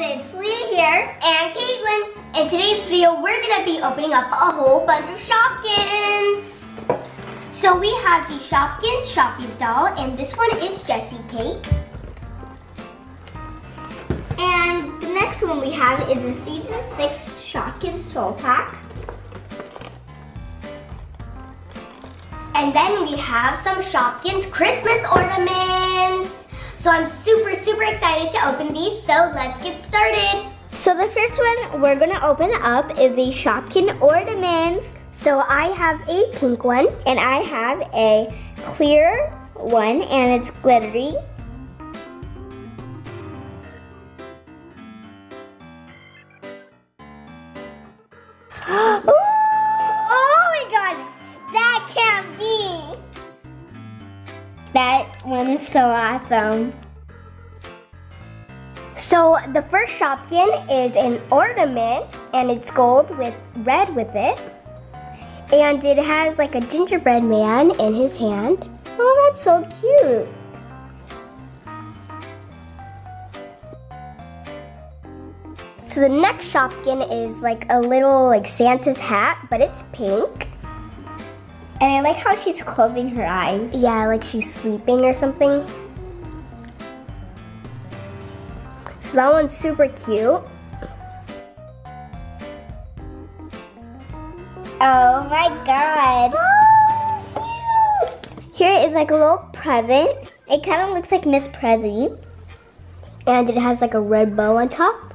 it's Leah here and Caitlin. In today's video, we're gonna be opening up a whole bunch of Shopkins. So we have the Shopkins Shoppies doll, and this one is Jessicake. And the next one we have is a Season 6 Shopkins 12 pack. And then we have some Shopkins Christmas ornaments. So I'm super excited to open these, so let's get started. So the first one we're gonna open up is the Shopkins Ornaments. So I have a pink one, and I have a clear one, and it's glittery. Oh my god, that can't be. That one is so awesome. So the first Shopkin is an ornament, and it's gold with red with it. And it has like a gingerbread man in his hand. Oh, that's so cute. So the next Shopkin is like a little like Santa's hat, but it's pink. And I like how she's closing her eyes. Yeah, like she's sleeping or something. So that one's super cute. Oh my god. Oh, cute. Here is like a little present. It kind of looks like Miss Prezi. And it has like a red bow on top.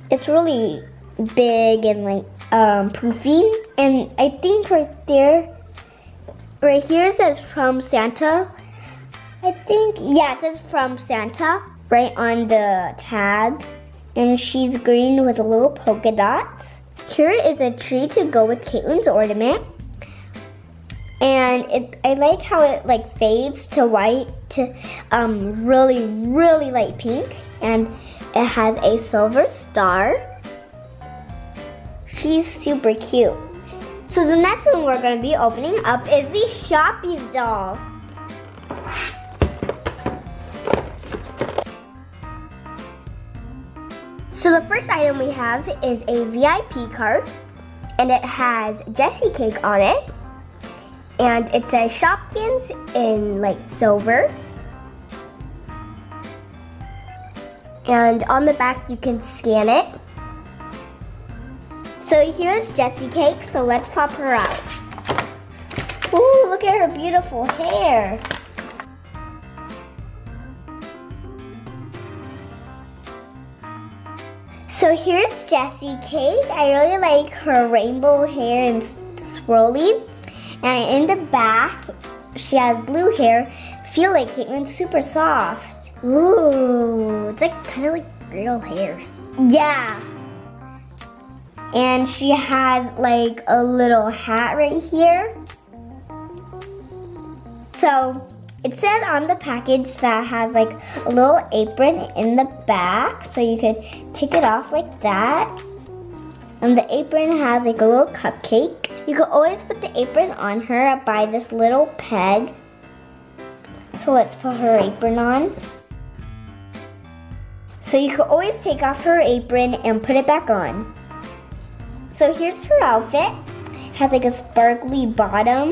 It's really big and like poofy. And I think right there, right here it says from Santa. I think, yeah, it says from Santa right on the tag. And she's green with a little polka dots. Here is a tree to go with Caitlin's ornament. And I like how it like fades to white to really light pink. And it has a silver star. She's super cute. So the next one we're going to be opening up is the Shoppies doll. So the first item we have is a VIP card, and it has Jessicake on it. And it says Shopkins in like silver. And on the back you can scan it. So here's Jessicake, so let's pop her out. Ooh, look at her beautiful hair. So here's Jessicake. I really like her rainbow hair and swirly. And in the back, she has blue hair. Feel like Caitlin's super soft. Ooh, it's like kind of like real hair. Yeah. And she has like a little hat right here. So it says on the package that has like a little apron in the back, so you could take it off like that. And the apron has like a little cupcake. You could always put the apron on her by this little peg. So let's put her apron on. So you could always take off her apron and put it back on. So here's her outfit. It has like a sparkly bottom.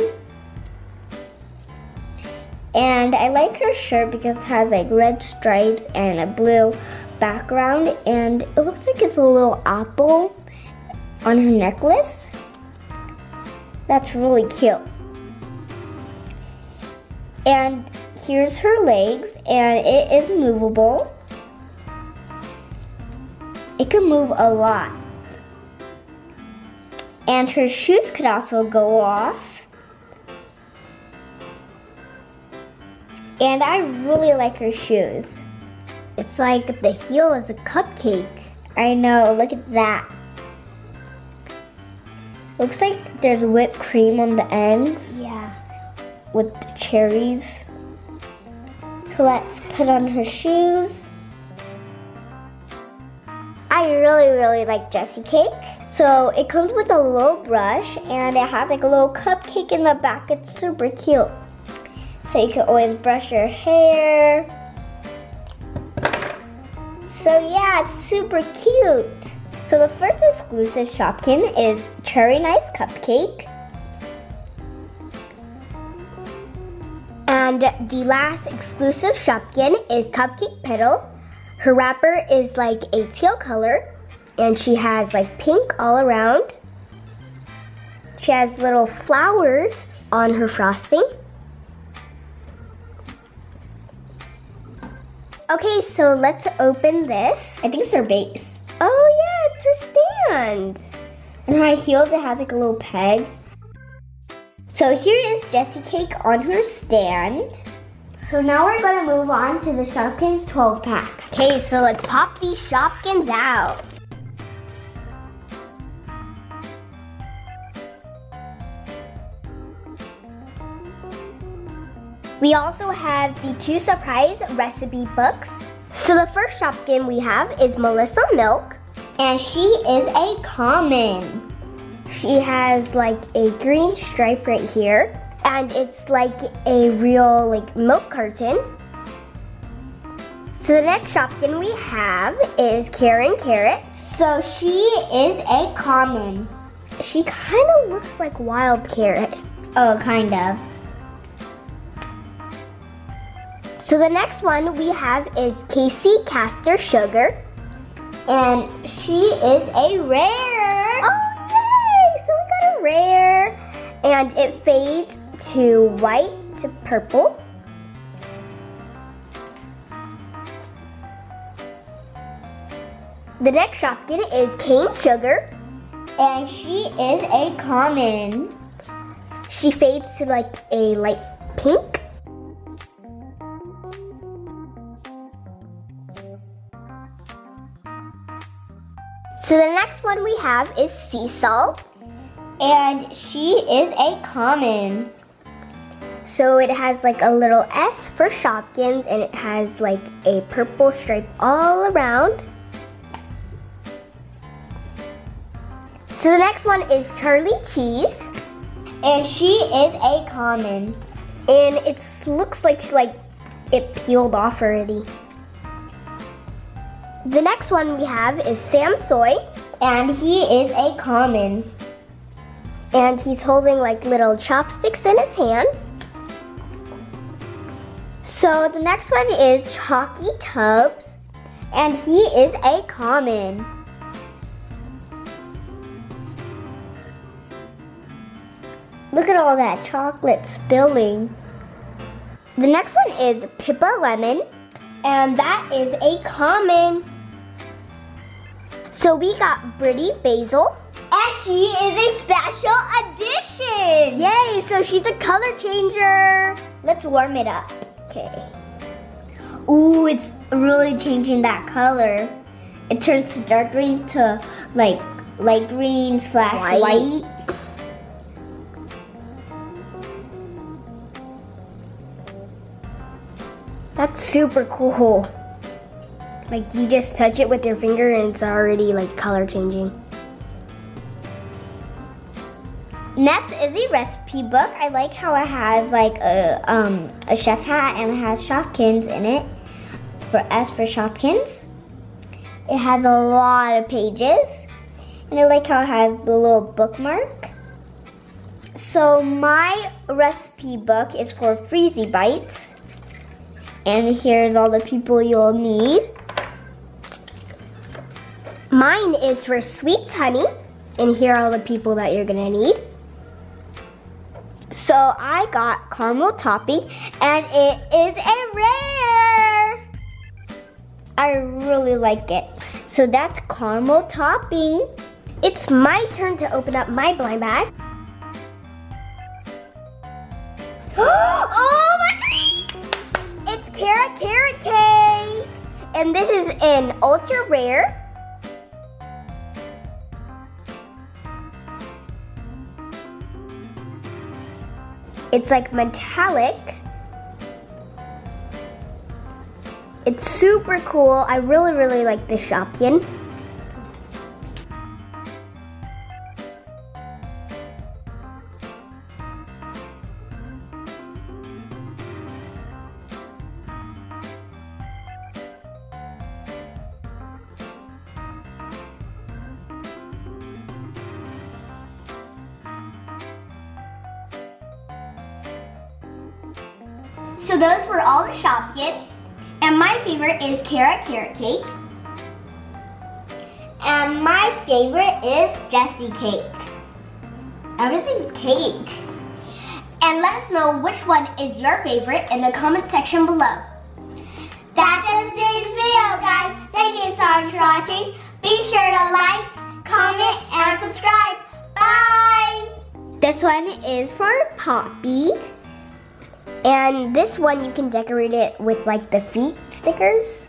And I like her shirt because it has like red stripes and a blue background. And it looks like it's a little apple on her necklace. That's really cute. And here's her legs, and it is movable. It can move a lot. And her shoes could also go off. And I really like her shoes. It's like the heel is a cupcake. I know, look at that. Looks like there's whipped cream on the ends. Yeah. With the cherries. So let's put on her shoes. I really like Jessicake. So it comes with a little brush, and it has like a little cupcake in the back. It's super cute. So you can always brush your hair. So yeah, it's super cute. So the first exclusive Shopkin is Cherry Nice Cupcake. And the last exclusive Shopkin is Cupcake Petal. Her wrapper is like a teal color, and she has like pink all around. She has little flowers on her frosting. Okay, so let's open this. I think it's her base. Oh yeah, it's her stand. And her heels, it has like a little peg. So here is Jessicake on her stand. So now we're gonna move on to the Shopkins 12 pack. Okay, so let's pop these Shopkins out. We also have the 2 surprise recipe books. So the first Shopkin we have is Melissa Milk, and she is a common. She has like a green stripe right here, and it's like a real like milk carton. So the next Shopkin we have is Karen Carrot. So she is a common. She kind of looks like Wild Carrot. Oh, kind of. So the next one we have is Casey Castor Sugar, and she is a rare. Oh yay! So we got a rare, and it fades to white to purple. The next Shopkin is Cane Sugar, and she is a common. She fades to like a light pink. So the next one we have is Sea Salt, and she is a common. So it has like a little S for Shopkins, and it has like a purple stripe all around. So the next one is Charlie Cheese, and she is a common. And it looks like it peeled off already. The next one we have is Sam Soy, and he is a common. And he's holding like little chopsticks in his hands. So the next one is Chalky Tubs, and he is a common. Look at all that chocolate spilling. The next one is Pippa Lemon, and that is a common. So we got Brittany Basil, and she is a special edition. Yay, so she's a color changer. Let's warm it up. Okay. Ooh, it's really changing that color. It turns to dark green to like light green / white. That's super cool. Like you just touch it with your finger and it's already like color changing. Next is a recipe book. I like how it has like a chef hat and it has Shopkins in it. For S for Shopkins. It has a lot of pages. And I like how it has the little bookmark. So my recipe book is for Freezy Bites. And here's all the people you'll need. Mine is for Sweet Honey, and here are all the people that you're gonna need. So I got caramel topping, and it is a rare. I really like it. So that's caramel topping. It's my turn to open up my blind bag. Oh my God! It's Carrot Cake, and this is an ultra rare. It's like metallic. It's super cool. I really like this Shopkin. So those were all the Shopkins. And my favorite is carrot cake. And my favorite is Jessicake. Everything's cake. And let us know which one is your favorite in the comment section below. That's it for today's video, guys. Thank you so much for watching. Be sure to like, comment, and subscribe. Bye! This one is for Poppy. And this one you can decorate it with like the feet stickers.